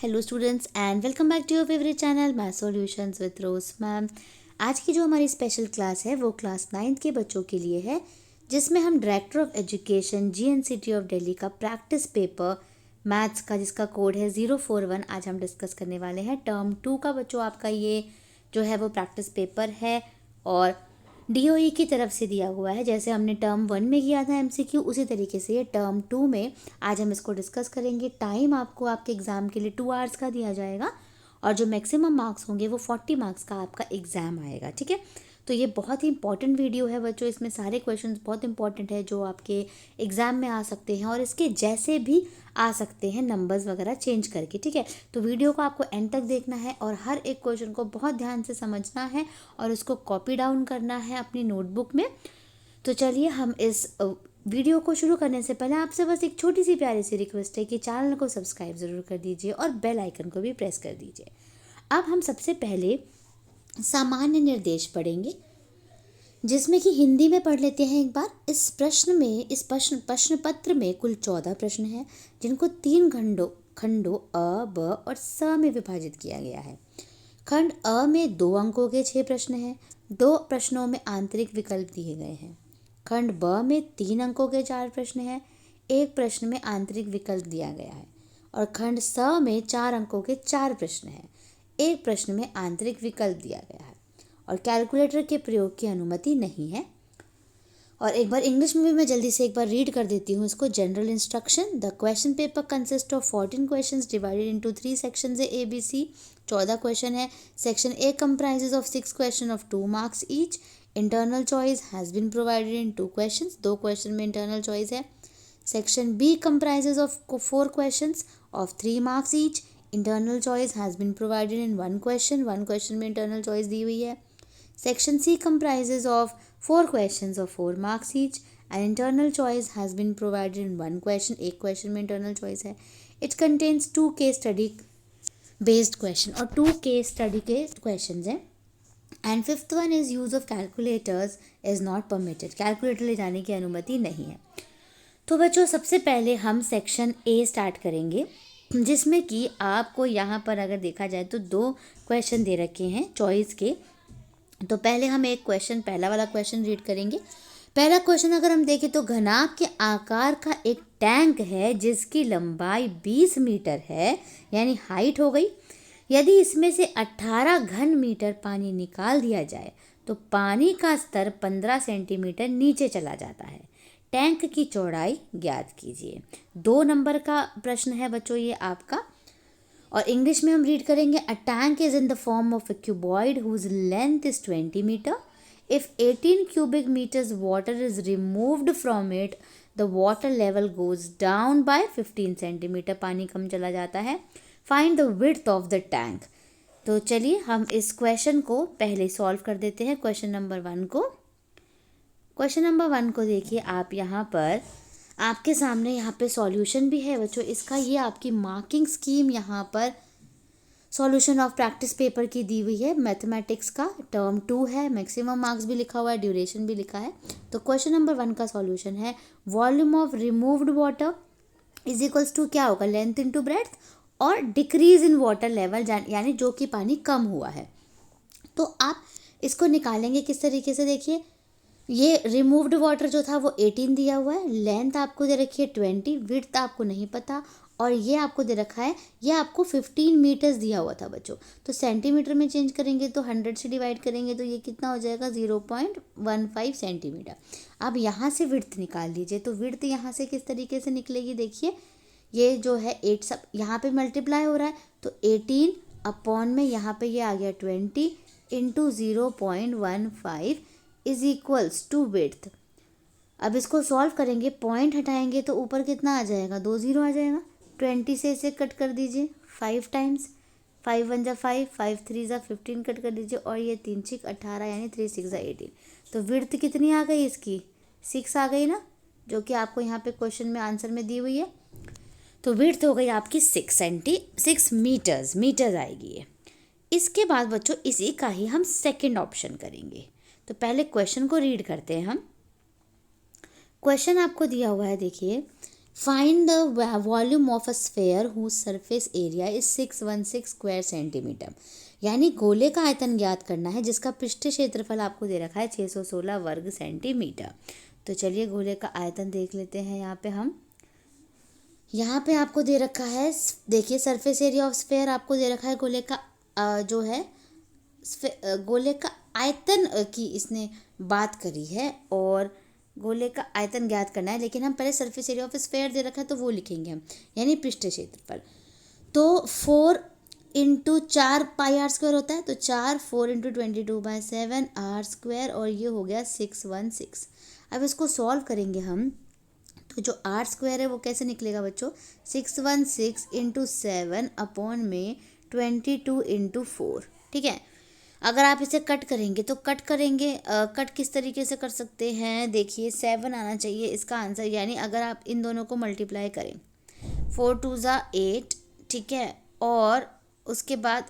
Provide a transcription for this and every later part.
Hello students and welcome back to your favourite channel math solutions with Rose ma'am. आज की जो हमारी special class है वो क्लास 9th के बच्चों के लिए है, जिसमें हम director of education GNCT of Delhi का प्रैक्टिस पेपर मैथ्स का, जिसका कोड है 041, आज हम डिस्कस करने वाले हैं। टर्म 2 का बच्चों आपका ये जो है वो प्रैक्टिस पेपर है और डीओई की तरफ से दिया हुआ है। जैसे हमने टर्म 1 में किया था एमसीक्यू, उसी तरीके से ये टर्म 2 में आज हम इसको डिस्कस करेंगे। टाइम आपको आपके एग्ज़ाम के लिए 2 आवर्स का दिया जाएगा और जो मैक्सिमम मार्क्स होंगे वो 40 मार्क्स का आपका एग्ज़ाम आएगा। ठीक है, तो ये बहुत ही इंपॉर्टेंट वीडियो है बच्चों। इसमें सारे क्वेश्चंस बहुत इंपॉर्टेंट है जो आपके एग्ज़ाम में आ सकते हैं और इसके जैसे भी आ सकते हैं नंबर्स वगैरह चेंज करके। ठीक है, तो वीडियो को आपको एंड तक देखना है और हर एक क्वेश्चन को बहुत ध्यान से समझना है और उसको कॉपी डाउन करना है अपनी नोटबुक में। तो चलिए हम इस वीडियो को शुरू करने से पहले आपसे बस एक छोटी सी प्यारी सी रिक्वेस्ट है कि चैनल को सब्सक्राइब ज़रूर कर दीजिए और बेल आइकन को भी प्रेस कर दीजिए। अब हम सबसे पहले सामान्य निर्देश पढ़ेंगे, जिसमें कि हिंदी में पढ़ लेते हैं एक बार। इस प्रश्न पत्र में कुल 14 प्रश्न हैं, जिनको 3 खंडों अ, ब और स में विभाजित किया गया है। खंड अ में 2 अंकों के 6 प्रश्न हैं। 2 प्रश्नों में आंतरिक विकल्प दिए गए हैं। खंड ब में 3 अंकों के 4 प्रश्न हैं। 1 प्रश्न में आंतरिक विकल्प दिया गया है। और खंड स में 4 अंकों के 4 प्रश्न हैं। 1 प्रश्न में आंतरिक विकल्प दिया गया है और कैलकुलेटर के प्रयोग की अनुमति नहीं है। और एक बार इंग्लिश में भी मैं जल्दी से एक बार रीड कर देती हूँ इसको। General instruction: the question paper consist of 14 questions divided into 3 sections A B C. 14 question है। Section A comprises of 6 question of 2 marks each. Internal choice has been provided in 2 questions. 2 question में internal choice है। Section B comprises of 4 questions of 3 marks each. Internal choice has been provided in 1 question. 1 question में internal choice दी हुई है। Section C comprises of 4 questions of 4 marks each. An internal choice has been provided in 1 question. एक question में internal choice है. It contains 2 case study based question और 2 case study के questions हैं. And 5th one is use of calculators is not permitted. Calculator ले जाने की अनुमति नहीं है। तो बच्चों सबसे पहले हम सेक्शन ए स्टार्ट करेंगे, जिसमें कि आपको यहाँ पर अगर देखा जाए तो 2 क्वेश्चन दे रखे हैं चॉइस के। तो पहले हम एक क्वेश्चन, पहला वाला क्वेश्चन रीड करेंगे। पहला क्वेश्चन अगर हम देखें तो घनाभ के आकार का एक टैंक है जिसकी लंबाई 20 मीटर है, यानी हाइट हो गई। यदि इसमें से 18 घन मीटर पानी निकाल दिया जाए तो पानी का स्तर 15 सेंटीमीटर नीचे चला जाता है। टैंक की चौड़ाई ज्ञात कीजिए। 2 नंबर का प्रश्न है बच्चों ये आपका। और इंग्लिश में हम रीड करेंगे। A tank is in the form of a cuboid whose length is 20 metre. If 18 cubic meters water is removed from it, the water level goes down by 15 centimetre, पानी कम चला जाता है। Find the width of the tank. तो चलिए हम इस question को पहले सॉल्व कर देते हैं। क्वेश्चन नंबर 1 को। क्वेश्चन नंबर 1 को देखिए आप यहाँ पर, आपके सामने यहाँ पे सॉल्यूशन भी है बच्चों इसका। ये आपकी मार्किंग स्कीम यहाँ पर सॉल्यूशन ऑफ प्रैक्टिस पेपर की दी हुई है। मैथमेटिक्स का टर्म 2 है, मैक्सिमम मार्क्स भी लिखा हुआ है, ड्यूरेशन भी लिखा है। तो क्वेश्चन नंबर 1 का सॉल्यूशन है volume of removed water is equals to क्या होगा, लेंथ इनटू ब्रेड्थ और डिक्रीज इन वाटर लेवल, यानी जो कि पानी कम हुआ है। तो आप इसको निकालेंगे किस तरीके से, देखिए ये रिमूव्ड वाटर जो था वो 18 दिया हुआ है, लेंथ आपको दे रखी है 20, विड्थ आपको नहीं पता और ये आपको दे रखा है, ये आपको 15 मीटर्स दिया हुआ था बच्चों। तो सेंटीमीटर में चेंज करेंगे तो 100 से डिवाइड करेंगे तो ये कितना हो जाएगा, 0.15 सेंटीमीटर। अब यहाँ से विड्थ निकाल लीजिए। तो विड्थ यहाँ से किस तरीके से निकलेगी, देखिए ये जो है 8 सब यहाँ पे मल्टीप्लाई हो रहा है, तो 18 अपॉन में यहाँ पे ये आ गया 20 into 0.15 is equals to width. अब इसको सॉल्व करेंगे, पॉइंट हटाएंगे तो ऊपर कितना आ जाएगा, 2 0 आ जाएगा। 20 से इसे कट कर दीजिए 5 टाइम्स, 5 1 जा 5, 5 3 जा 15 कट कर दीजिए और ये 3 6 18 यानी 3 6 जा 18। तो विड्थ कितनी आ गई इसकी, 6 आ गई ना, जो कि आपको यहाँ पे क्वेश्चन में आंसर में दी हुई है। तो विड्थ हो गई आपकी 6 मीटर्स आएगी ये। इसके बाद बच्चों इसी का ही हम सेकेंड ऑप्शन करेंगे। तो पहले क्वेश्चन को रीड करते हैं हम। क्वेश्चन आपको दिया हुआ है, देखिए find the volume of a sphere whose surface area is 616 square centimetre. यानी गोले का आयतन ज्ञात करना है जिसका पृष्ठ क्षेत्रफल आपको दे रखा है 616 वर्ग सेंटीमीटर। तो चलिए गोले का आयतन देख लेते हैं। यहाँ पे आपको दे रखा है, देखिए सरफेस एरिया ऑफ स्फेयर आपको दे रखा है गोले का जो है गोले का आयतन की इसने बात करी है और गोले का आयतन ज्ञात करना है, लेकिन हम पहले सरफेस एरिया ऑफ स्फेयर दे रखा है तो वो लिखेंगे हम, यानी पृष्ठ क्षेत्रफल। तो 4 इंटू 4 पाई आर स्क्वायर होता है, तो 4 इंटू 22/7 आर स्क्वायर, और ये हो गया 616। अब इसको सॉल्व करेंगे हम, तो जो आर स्क्वायर है वो कैसे निकलेगा बच्चों, 616 इंटू 7 अपॉन में 22 इंटू 4। ठीक है, अगर आप इसे कट करेंगे तो कट किस तरीके से कर सकते हैं, देखिए 7 आना चाहिए इसका आंसर, यानी अगर आप इन दोनों को मल्टीप्लाई करें 4 2 ज़ा 8, ठीक है, और उसके बाद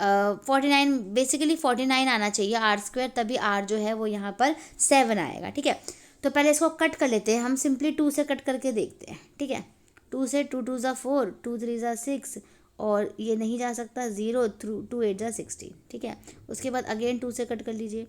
49, बेसिकली 49 आना चाहिए आर स्क्वायर, तभी आर जो है वो यहाँ पर 7 आएगा। ठीक है, तो पहले इसको कट कर लेते हैं हम, सिंपली 2 से कट करके देखते हैं। ठीक है, 2 से 2 2 ज़ा 4, 2 3 ज़ा 6, और ये नहीं जा सकता 0, 2 8 ज़ा 16। ठीक है, उसके बाद अगेन 2 से कट कर लीजिए,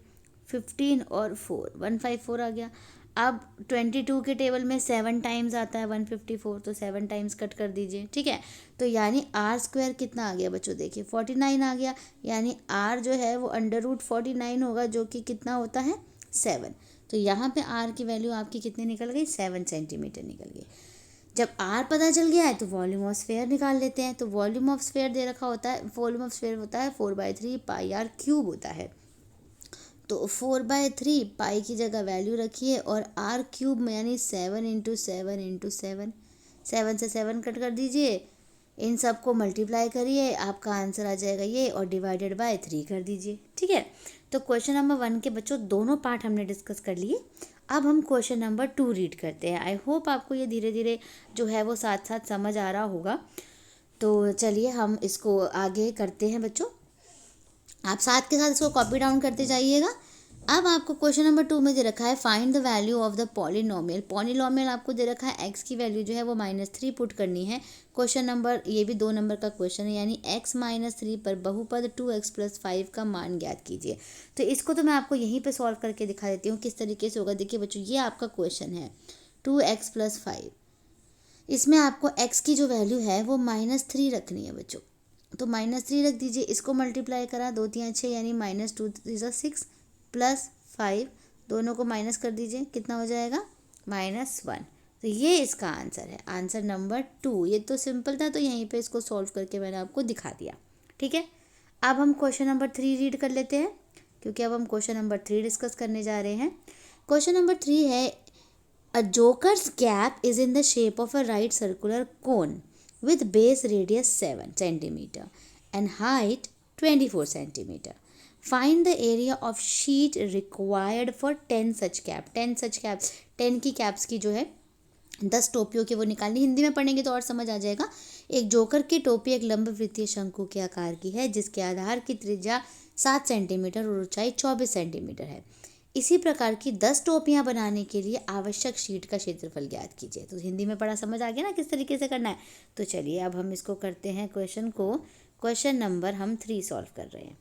15 और 4, 154 आ गया। अब 22 के टेबल में 7 टाइम्स आता है 154, तो 7 टाइम्स कट कर दीजिए। ठीक है, तो यानी आर स्क्वायर कितना आ गया बच्चों, देखिए 49 आ गया, यानी आर जो है वो √49 होगा, जो कि कितना होता है 7। तो यहाँ पे आर की वैल्यू आपकी कितनी निकल गई, 7 सेंटीमीटर निकल गई। जब आर पता चल गया है तो वॉल्यूम ऑफ स्फेयर निकाल लेते हैं। तो वॉल्यूम ऑफ स्फेयर दे रखा होता है, वॉल्यूम ऑफ स्फेयर होता है 4/3 पाई आर क्यूब होता है। तो 4/3 पाई की जगह वैल्यू रखिए और आर क्यूब में यानी 7 इंटू 7 इंटू 7, 7 से 7 कट कर दीजिए, इन सब को मल्टीप्लाई करिए, आपका आंसर आ जाएगा ये, और डिवाइडेड बाय 3 कर दीजिए। ठीक है, तो क्वेश्चन नंबर 1 के बच्चों दोनों पार्ट हमने डिस्कस कर लिए। अब हम क्वेश्चन नंबर 2 रीड करते हैं। आई होप आपको ये धीरे धीरे जो है वो साथ साथ समझ आ रहा होगा। तो चलिए हम इसको आगे करते हैं बच्चों, आप साथ के साथ इसको कॉपी डाउन करते जाइएगा। अब आपको क्वेश्चन नंबर 2 में दे रखा है find the value of the polynomial. Polynomial आपको दे रखा है x की वैल्यू जो है वो -3 पुट करनी है। क्वेश्चन नंबर, ये भी 2 नंबर का क्वेश्चन है, यानी x - 3 पर बहुपद 2x + 5 का मान ज्ञात कीजिए। तो इसको तो मैं आपको यहीं पर सॉल्व करके दिखा देती हूँ किस तरीके से होगा। देखिए बच्चों, ये आपका क्वेश्चन है 2x + 5, इसमें आपको x की जो वैल्यू है वो -3 रखनी है बच्चों। तो -3 रख दीजिए, इसको मल्टीप्लाई करा 2 3 6, यानी -2 3 6 प्लस 5, दोनों को माइनस कर दीजिए, कितना हो जाएगा -1। तो ये इसका आंसर है, आंसर नंबर 2। ये तो सिंपल था, तो यहीं पे इसको सॉल्व करके मैंने आपको दिखा दिया। ठीक है, अब हम क्वेश्चन नंबर 3 रीड कर लेते हैं, क्योंकि अब हम क्वेश्चन नंबर 3 डिस्कस करने जा रहे हैं। क्वेश्चन नंबर 3 है, a joker's cap is in the shape of a right circular cone with base radius 7 centimeter and height 24 centimeter. Find the area of sheet required for 10 such cap. 10 such caps, 10 की caps की जो है 10 टोपियों की वो निकालनी। हिंदी में पढ़ेंगे तो और समझ आ जाएगा। एक जोकर की टोपी एक लंब वृत्तीय शंकु के आकार की है जिसके आधार की त्रिज्या 7 सेंटीमीटर और ऊंचाई 24 सेंटीमीटर है। इसी प्रकार की 10 टोपियां बनाने के लिए आवश्यक शीट का क्षेत्रफल ज्ञात कीजिए। तो हिंदी में पढ़ा समझ आ गया ना किस तरीके से करना है। तो चलिए अब हम इसको करते हैं क्वेश्चन नंबर हम 3 सॉल्व कर रहे हैं।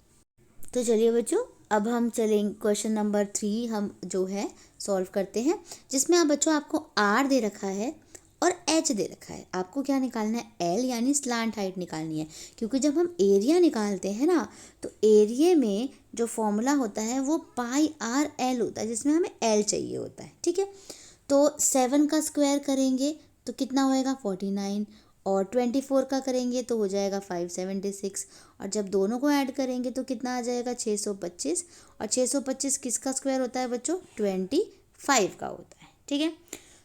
तो चलिए बच्चों, अब हम चलेंगे क्वेश्चन नंबर 3 हम जो है सॉल्व करते हैं, जिसमें बच्चों आपको आर दे रखा है और एच दे रखा है। आपको क्या निकालना है, एल यानी स्लांट हाइट निकालनी है, क्योंकि जब हम एरिया निकालते हैं ना तो एरिया में जो फॉर्मूला होता है वो πr/l होता है, जिसमें हमें एल चाहिए होता है। ठीक है, तो 7 का स्क्वायर करेंगे तो कितना होएगा 49, और 24 का करेंगे तो हो जाएगा 576, और जब दोनों को ऐड करेंगे तो कितना आ जाएगा 625, और 625 किसका स्क्वायर होता है बच्चों, 25 का होता है। ठीक है,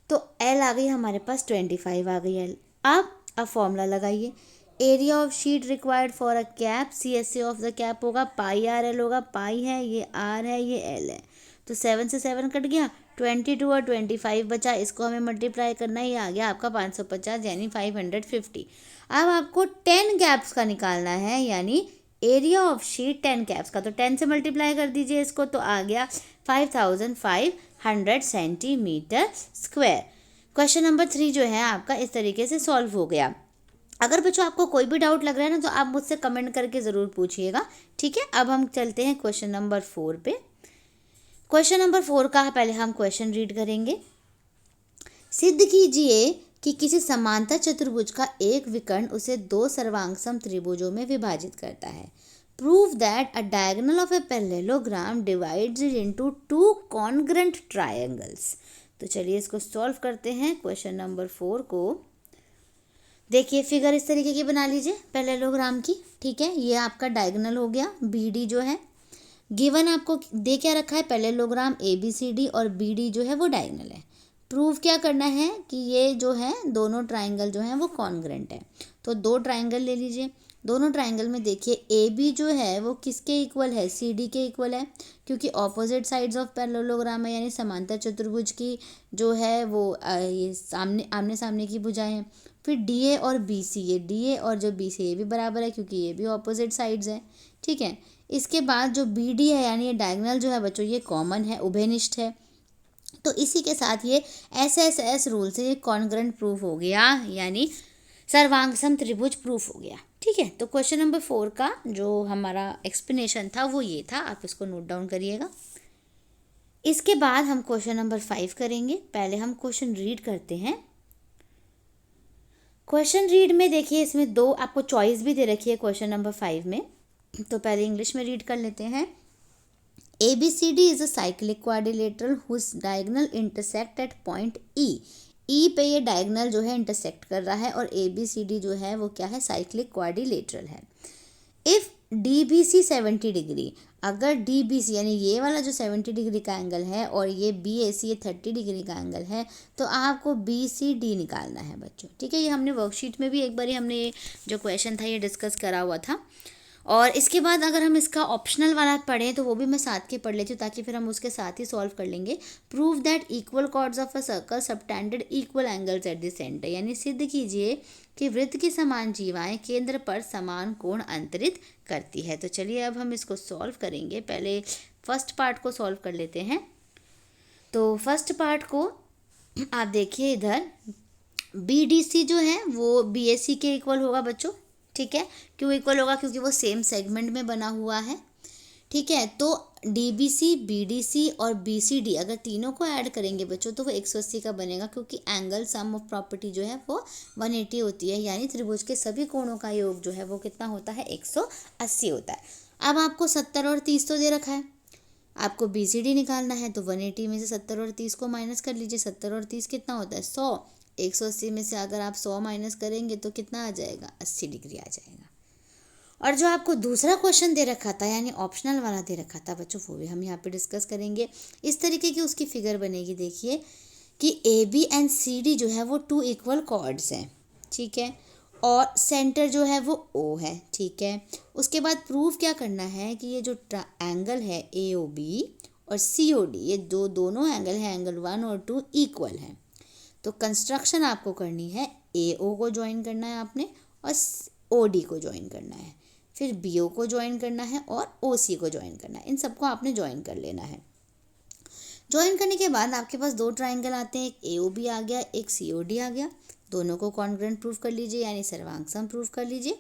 तो L आ गई हमारे पास, 25 आ गई L। अब फॉर्मूला लगाइए, area of sheet required for a cap, CSA of the cap होगा πr/l होगा, पाई है ये r है ये l है। तो 7 से 7 कट गया, 22 और 25 बचा, इसको हमें मल्टीप्लाई करना, ही आ गया आपका 550 यानी 550। अब आपको 10 कैप्स का निकालना है, यानी एरिया ऑफ शीट 10 कैप्स का। तो 10 से मल्टीप्लाई कर दीजिए इसको, तो आ गया 5500 सेंटीमीटर स्क्वायर। क्वेश्चन नंबर 3 जो है आपका इस तरीके से सॉल्व हो गया। अगर बच्चों आपको कोई भी डाउट लग रहा है ना, तो आप मुझसे कमेंट करके ज़रूर पूछिएगा, ठीक है। अब हम चलते हैं क्वेश्चन नंबर 4 पे। क्वेश्चन नंबर 4 का पहले हम क्वेश्चन रीड करेंगे। सिद्ध कीजिए कि किसी समांतर चतुर्भुज का एक विकर्ण उसे दो सर्वांगसम त्रिभुजों में विभाजित करता है। Prove that a diagonal of a parallelogram divides it into two congruent triangles. तो चलिए इसको सॉल्व करते हैं। क्वेश्चन नंबर 4 को देखिए, फिगर इस तरीके की बना लीजिए पैरेललोग्राम की, ठीक है। ये आपका डायगोनल हो गया, बी डी जो है गिवन आपको दे क्या रखा है, parallelogram A B C D और बी डी जो है वो डायगोनल है। प्रूव क्या करना है कि ये जो है दोनों ट्राइंगल जो हैं वो कॉन्ग्रुएंट है। तो दो ट्राइंगल ले लीजिए, दोनों ट्राइंगल में देखिए ए बी जो है वो किसके इक्वल है, सी डी के इक्वल है, क्योंकि ऑपोजिट साइड्स ऑफ पैरेललोग्राम है, यानी समांतर चतुर्भुज की जो है वो ये आमने सामने की भुजाएं हैं। फिर डी ए और बी सी, ये डी ए और जो बी सी ये भी बराबर है क्योंकि ये भी ऑपोजिट साइड्स हैं, ठीक है। इसके बाद जो बी डी है यानी ये डायगोनल जो है बच्चों ये कॉमन है, उभयनिष्ठ है। तो इसी के साथ ये एस रूल से ये कॉन्ग्रुएंट प्रूफ हो गया, यानी सर्वांगसम त्रिभुज प्रूफ हो गया, ठीक है। तो क्वेश्चन नंबर 4 का जो हमारा एक्सप्लेनेशन था वो ये था, आप इसको नोट डाउन करिएगा। इसके बाद हम क्वेश्चन नंबर 5 करेंगे। पहले हम क्वेश्चन रीड करते हैं। क्वेश्चन रीड में देखिए इसमें दो आपको चॉइस भी दे रखी है क्वेश्चन नंबर 5 में। तो पहले इंग्लिश में रीड कर लेते हैं। ABCD is a cyclic quadrilateral whose diagonal intersect at point E. E पे ये डायगोनल जो है इंटरसेक्ट कर रहा है और ABCD जो है वो क्या है, साइक्लिक क्वाड्रिलेटरल है। इफ़ DBC 70 डिग्री, अगर DBC यानी ये वाला जो 70 डिग्री का एंगल है और ये BAC ये 30 डिग्री का एंगल है, तो आपको BCD निकालना है बच्चों, ठीक है। ये हमने वर्कशीट में भी एक बार हमने ये जो क्वेश्चन था ये डिस्कस करा हुआ था। और इसके बाद अगर हम इसका ऑप्शनल वाला पढ़ें तो वो भी मैं साथ के पढ़ लेती हूँ, ताकि फिर हम उसके साथ ही सॉल्व कर लेंगे। Prove that equal chords of a circle subtended equal angles at the centre, यानी सिद्ध कीजिए कि वृत्त की समान जीवाएं केंद्र पर समान कोण अंतरित करती है। तो चलिए अब हम इसको सॉल्व करेंगे। पहले फर्स्ट पार्ट को सॉल्व कर लेते हैं। तो फर्स्ट पार्ट को आप देखिए, इधर BDC जो है वो BAC के इक्वल होगा बच्चों, ठीक है। क्यों इक्वल होगा, क्योंकि वो सेम सेगमेंट में बना हुआ है, ठीक है। तो DBC BDC और BCD अगर तीनों को ऐड करेंगे बच्चों तो वो 180 का बनेगा, क्योंकि एंगल सम ऑफ प्रॉपर्टी जो है वो 180 होती है, यानी त्रिभुज के सभी कोणों का योग जो है वो कितना होता है, 180 होता है। अब आपको 70 और 30 तो दे रखा है, आपको BCD निकालना है, तो 180 में से 70 और 30 को माइनस कर लीजिए। 70 और 30 कितना होता है, 100। 180 में से अगर आप 100 माइनस करेंगे तो कितना आ जाएगा, 80 डिग्री आ जाएगा। और जो आपको दूसरा क्वेश्चन दे रखा था यानी ऑप्शनल वाला दे रखा था बच्चों, वो भी हम यहाँ पे डिस्कस करेंगे। इस तरीके की उसकी फिगर बनेगी, देखिए कि AB एंड CD जो है वो टू इक्वल कॉर्ड्स हैं, ठीक है, और सेंटर जो है वो O है, ठीक है। उसके बाद प्रूफ क्या करना है कि ये जो एंगल है AOB और COD, ये दोनों एंगल है, एंगल 1 और 2 इक्वल है। तो कंस्ट्रक्शन आपको करनी है, AO को ज्वाइन करना है आपने और OD को ज्वाइन करना है, फिर BO को ज्वाइन करना है और OC को ज्वाइन करना है। इन सबको आपने ज्वाइन कर लेना है। ज्वाइन करने के बाद आपके पास दो ट्राइंगल आते हैं, एक AOB आ गया, एक COD आ गया। दोनों को कॉन्ग्रुएंट प्रूफ कर लीजिए, यानी सर्वांगसम प्रूफ कर लीजिए।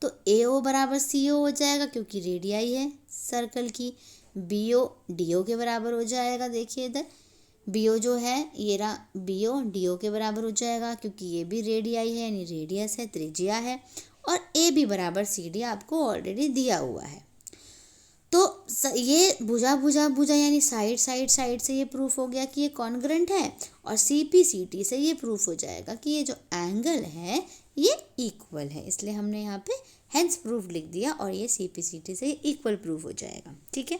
तो AO बराबर CO हो जाएगा क्योंकि रेडियाई है सर्कल की। BO DO के बराबर हो जाएगा, देखिए इधर BO जो है ये रहा, BO DO के बराबर हो जाएगा क्योंकि ये भी रेडियाई है, यानी रेडियस है, त्रिज्या है। और AB बराबर CD आपको ऑलरेडी दिया हुआ है। तो ये भुजा यानी साइड से ये प्रूफ हो गया कि ये कॉन्ग्रुएंट है, और CPCT से ये प्रूफ हो जाएगा कि ये जो एंगल है ये इक्वल है, इसलिए हमने यहाँ पे हेंस प्रूफ लिख दिया और ये CPCT से इक्वल प्रूफ हो जाएगा, ठीक है।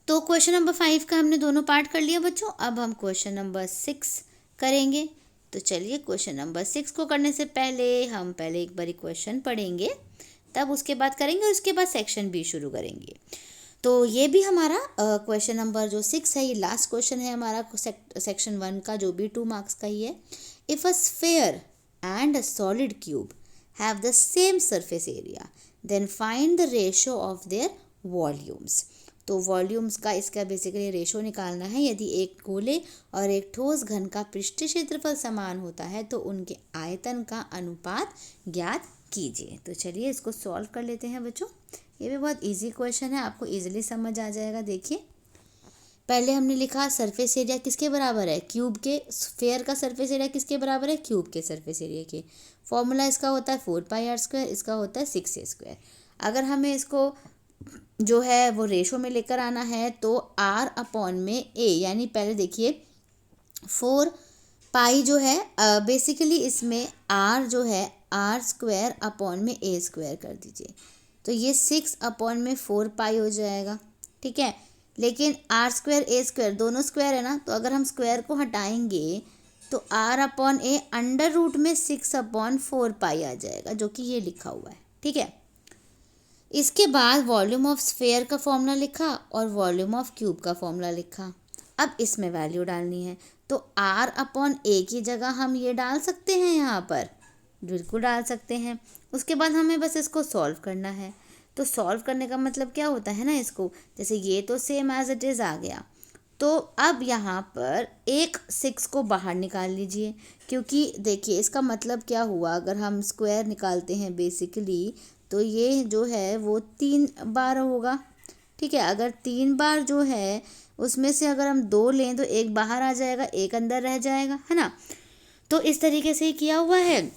तो क्वेश्चन नंबर 5 का हमने दोनों पार्ट कर लिया बच्चों। अब हम क्वेश्चन नंबर 6 करेंगे। तो चलिए क्वेश्चन नंबर 6 को करने से पहले हम पहले एक बारी क्वेश्चन पढ़ेंगे, तब उसके बाद करेंगे, उसके बाद सेक्शन B शुरू करेंगे। तो ये भी हमारा क्वेश्चन नंबर जो 6 है ये लास्ट क्वेश्चन है हमारा सेक्शन 1 का, जो भी 2 मार्क्स का ही है। If a sphere and a solid cube have the same surface area then find the ratio of their volumes. तो वॉल्यूम्स का इसका बेसिकली रेशो निकालना है। यदि एक गोले और एक ठोस घन का पृष्ठीय क्षेत्रफल समान होता है तो उनके आयतन का अनुपात ज्ञात कीजिए। तो चलिए इसको सॉल्व कर लेते हैं बच्चों। ये भी बहुत इजी क्वेश्चन है, आपको इजीली समझ आ जाएगा। देखिए, पहले हमने लिखा सरफेस एरिया किसके बराबर है, क्यूब के। स्फेयर का सरफेस एरिया किसके बराबर है, क्यूब के सरफेस एरिया के। फॉर्मूला इसका होता है 4πr², इसका होता है 6a²। अगर हमें इसको जो है वो रेशो में लेकर आना है तो r/a, यानी पहले देखिए 4π जो है बेसिकली इसमें r जो है r² कर दीजिए, तो ये 6/4π हो जाएगा। ठीक है, लेकिन r²a² दोनों स्क्वायर है ना, तो अगर हम स्क्वायर को हटाएंगे तो r/a √6/4π आ जाएगा, जो कि ये लिखा हुआ है। ठीक है, इसके बाद वॉल्यूम ऑफ स्फेयर का फॉर्मूला लिखा और वॉल्यूम ऑफ क्यूब का फॉर्मूला लिखा। अब इसमें वैल्यू डालनी है, तो r/a की जगह हम ये डाल सकते हैं, यहाँ पर बिल्कुल डाल सकते हैं। उसके बाद हमें बस इसको सॉल्व करना है। तो सॉल्व करने का मतलब क्या होता है ना, इसको जैसे ये तो सेम एज इट इज़ आ गया, तो अब यहाँ पर एक 6 को बाहर निकाल लीजिए, क्योंकि देखिए इसका मतलब क्या हुआ, अगर हम स्क्वायर निकालते हैं बेसिकली तो ये जो है वो 3 बार होगा। ठीक है, अगर 3 बार जो है उसमें से अगर हम 2 लें तो एक बाहर आ जाएगा, एक अंदर रह जाएगा, है ना। तो इस तरीके से किया हुआ है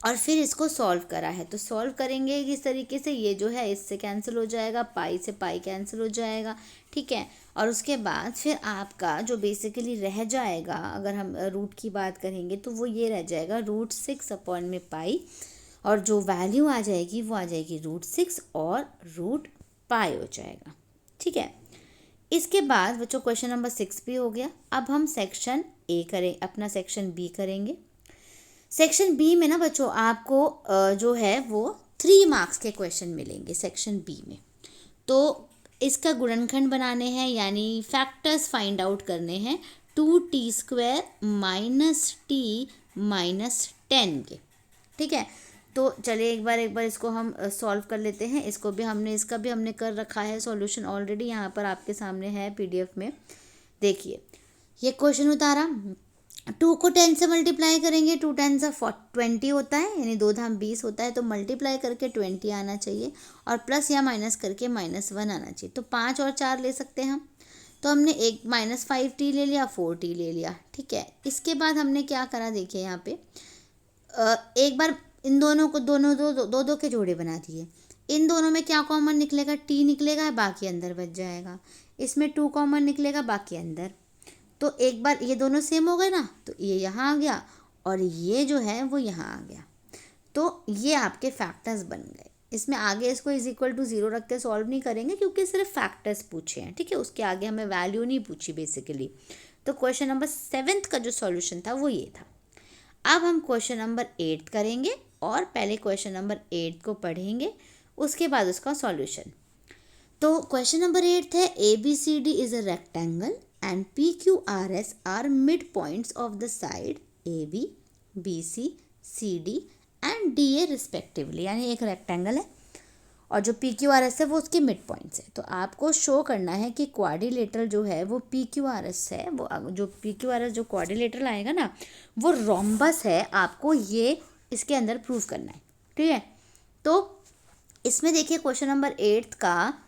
और फिर इसको सॉल्व करा है। तो सॉल्व करेंगे इस तरीके से, ये जो है इससे कैंसिल हो जाएगा, पाई से पाई कैंसिल हो जाएगा। ठीक है, और उसके बाद फिर आपका जो बेसिकली रह जाएगा, अगर हम रूट की बात करेंगे तो वो ये रह जाएगा √6/π, और जो वैल्यू आ जाएगी वो आ जाएगी √6 और √π हो जाएगा। ठीक है, इसके बाद बच्चों क्वेश्चन नंबर 6 भी हो गया। अब हम सेक्शन ए करें, अपना सेक्शन बी करेंगे। सेक्शन बी में ना बच्चों आपको जो है वो 3 मार्क्स के क्वेश्चन मिलेंगे सेक्शन बी में। तो इसका गुणनखंड बनाने हैं, यानी फैक्टर्स फाइंड आउट करने हैं 2t² - t - 10 के। ठीक है, तो चलिए एक बार इसको हम सॉल्व कर लेते हैं। इसका भी हमने कर रखा है सॉल्यूशन ऑलरेडी, यहाँ पर आपके सामने है पीडीएफ में। देखिए ये क्वेश्चन उतारा, 2 को 10 से मल्टीप्लाई करेंगे, 2 10 से 20 होता है, यानी 2 धाम 20 होता है, तो मल्टीप्लाई करके 20 आना चाहिए और प्लस या माइनस करके -1 आना चाहिए। तो 5 और 4 ले सकते हैं हम, तो हमने एक -5t ले लिया, 4t ले लिया। ठीक है, इसके बाद हमने क्या करा, देखिए यहाँ पे एक बार इन दोनों को दो के जोड़े बना दिए। इन दोनों में क्या कॉमन निकलेगा, t निकलेगा, बाकी अंदर बच जाएगा। इसमें 2 कॉमन निकलेगा, बाकी अंदर। तो एक बार ये दोनों सेम हो गए ना, तो ये यहाँ आ गया और ये जो है वो यहाँ आ गया। तो ये आपके फैक्टर्स बन गए। इसमें आगे इसको =0 रख के सॉल्व नहीं करेंगे, क्योंकि सिर्फ फैक्टर्स पूछे हैं। ठीक है, उसके आगे हमें वैल्यू नहीं पूछी बेसिकली। तो क्वेश्चन नंबर 7 का जो सॉल्यूशन था वो ये था। अब हम क्वेश्चन नंबर 8 करेंगे और पहले क्वेश्चन नंबर 8 को पढ़ेंगे, उसके बाद उसका सॉल्यूशन। तो क्वेश्चन नंबर 8 है, ABCD is a rectangle and PQRS are midpoints of the side AB, BC, CD and DA respectively। यानी एक रेक्टेंगल है और जो PQRS है वो उसके मिड पॉइंट्स है। तो आपको शो करना है कि क्वाड्रिलेटरल जो है वो PQRS है, वो जो PQRS जो क्वाड्रिलेटरल आएगा ना वो रोम्बस है, आपको ये इसके अंदर प्रूव करना है। ठीक है, तो इसमें देखिए क्वेश्चन नंबर 8 का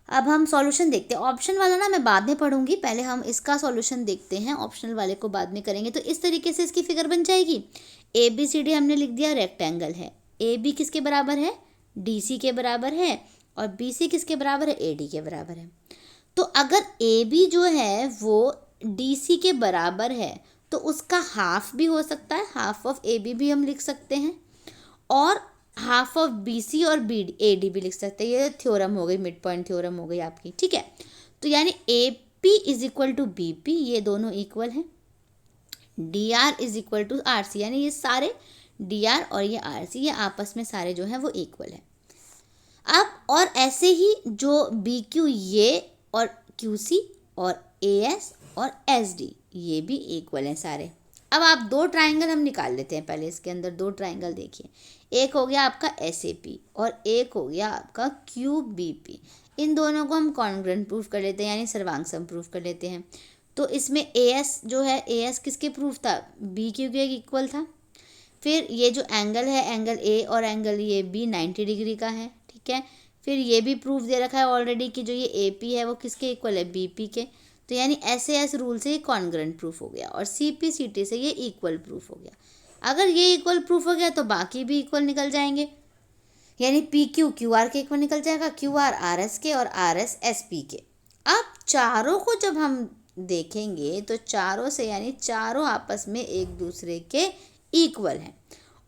अब हम सॉल्यूशन देखते हैं। ऑप्शन वाला ना मैं बाद में पढ़ूंगी, पहले हम इसका सॉल्यूशन देखते हैं, ऑप्शनल वाले को बाद में करेंगे। तो इस तरीके से इसकी फिगर बन जाएगी। ABCD हमने लिख दिया, रेक्टेंगल है। AB किसके बराबर है, DC के बराबर है, और BC किसके बराबर है, AD के बराबर है। तो अगर AB जो है वो DC के बराबर है तो उसका हाफ भी हो सकता है, हाफ ऑफ AB भी हम लिख सकते हैं, और हाफ ऑफ BC और AD भी लिख सकते हैं। ये थ्योरम हो गई, मिड पॉइंट थ्योरम हो गई आपकी। ठीक है, तो यानी AP = BP, ये दोनों इक्वल हैं। DR = RC, यानी ये सारे DR और ये RC ये आपस में सारे जो हैं वो इक्वल है। अब और ऐसे ही जो BQ ये और QC और AS और SD ये भी इक्वल हैं सारे। अब आप 2 ट्राइंगल हम निकाल लेते हैं। पहले इसके अंदर 2 ट्राइंगल देखिए, एक हो गया आपका SAP और एक हो गया आपका QBP। इन दोनों को हम कॉन्ग्रुएंट प्रूफ कर लेते हैं, यानी सर्वांग प्रूफ कर लेते हैं। तो इसमें एएस जो है, एएस किसके प्रूफ था, बी क्यू के इक्वल था। फिर ये जो एंगल है, एंगल ए और एंगल ये बी 90 डिग्री का है, ठीक है। फिर ये भी प्रूफ दे रखा है ऑलरेडी कि जो ये ए पी है वो किसके इक्वल है, बी पी के। तो यानी एस रूल से ये कॉन्ग्रुएंट प्रूफ हो गया और सी पी सी टी से ये इक्वल प्रूफ हो गया। अगर ये इक्वल प्रूफ हो गया तो बाकी भी इक्वल निकल जाएंगे, यानी पी क्यू क्यू आर के इक्वल निकल जाएगा, क्यू आर आर एस के और आर एस एस पी के। अब चारों को जब हम देखेंगे तो चारों से, यानी चारों आपस में एक दूसरे के इक्वल हैं।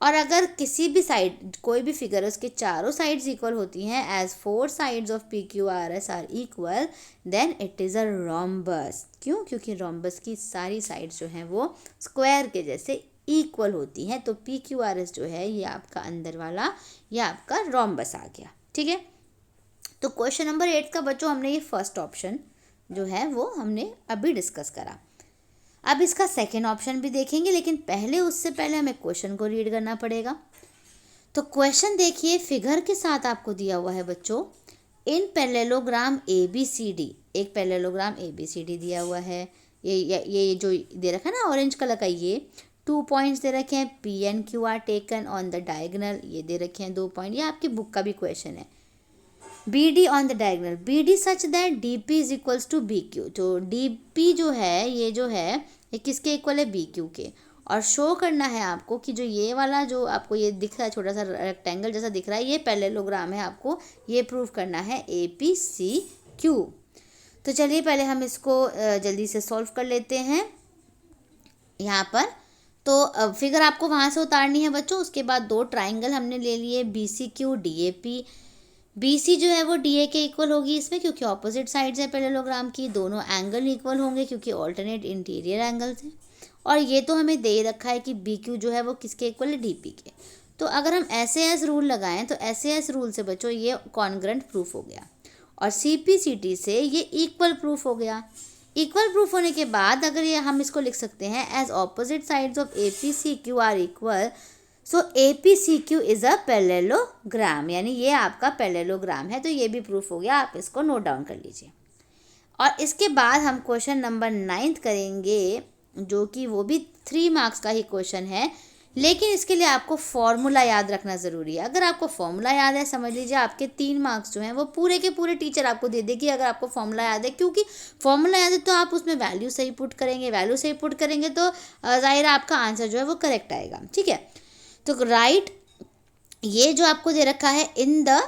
और अगर किसी भी साइड, कोई भी फिगर है, उसके चारों साइड्स इक्वल होती हैं, as 4 sides of P Q R S are equal, then it is a rhombus. क्यों? क्योंकि रोम्बस की सारी साइड्स जो हैं वो स्क्वायर के जैसे इक्वल होती हैं। तो पी क्यू आर एस जो है ये आपका अंदर वाला, ये आपका रोम्बस आ गया, ठीक है। तो क्वेश्चन नंबर 8 का बच्चों हमने ये फर्स्ट ऑप्शन जो है वो हमने अभी डिस्कस करा। अब इसका सेकेंड ऑप्शन भी देखेंगे, लेकिन उससे पहले हमें क्वेश्चन को रीड करना पड़ेगा। तो क्वेश्चन देखिए, फिगर के साथ आपको दिया हुआ है बच्चों, in parallelogram A B C D, एक parallelogram A B C D दिया हुआ है। ये जो दे रखा है ना ऑरेंज कलर का, ये 2 पॉइंट्स दे रखे हैं, P and Q are taken on the diagonal, ये दे रखे हैं 2 पॉइंट। ये आपकी बुक का भी क्वेश्चन है। B D on the diagonal, B D such that D P is equals to B Q. तो डी पी जो है, ये जो है ये किसके इक्वल है, बी क्यू के। और शो करना है आपको कि जो ये वाला जो आपको ये दिख रहा है, छोटा सा रेक्टेंगल जैसा दिख रहा है, ये पैरेललोग्राम है, आपको ये प्रूव करना है ए पी सी क्यू। तो चलिए पहले हम इसको जल्दी से सॉल्व कर लेते हैं यहाँ पर। तो फिगर आपको वहाँ से उतारनी है बच्चों। उसके बाद 2 ट्राइंगल हमने ले लिए, B C Q D A P. B C जो है वो डी ए के इक्वल होगी इसमें, क्योंकि ऑपोजिट साइड्स है पैरेललोग्राम की। दोनों एंगल इक्वल होंगे क्योंकि ऑल्टरनेट इंटीरियर एंगल्स हैं। और ये तो हमें दे रखा है कि बी क्यू जो है वो किसके इक्वल है, डी पी के। तो अगर हम ऐसे एस रूल लगाएं तो ऐसे एस रूल से बच्चों ये कॉन्ग्रुएंट प्रूफ हो गया और सी पी सी टी से ये इक्वल प्रूफ हो गया। इक्वल प्रूफ होने के बाद अगर ये हम इसको लिख सकते हैं as opposite sides of A P C Q are equal, so A P C Q is a parallelogram, यानी ये आपका पैरेललोग्राम है। तो ये भी प्रूफ हो गया, आप इसको नोट डाउन कर लीजिए। और इसके बाद हम क्वेश्चन नंबर 9 करेंगे, जो कि वो भी 3 मार्क्स का ही क्वेश्चन है, लेकिन इसके लिए आपको फॉर्मूला याद रखना ज़रूरी है। अगर आपको फॉर्मूला याद है, समझ लीजिए आपके 3 मार्क्स जो हैं वो पूरे के पूरे टीचर आपको दे देगी अगर आपको फॉर्मूला याद है। क्योंकि फॉर्मूला याद है तो आप उसमें वैल्यू सही पुट करेंगे, वैल्यू सही पुट करेंगे तो ज़ाहिर आपका आंसर जो है वो करेक्ट आएगा, ठीक है। तो राइट, ये जो आपको दे रखा है इन द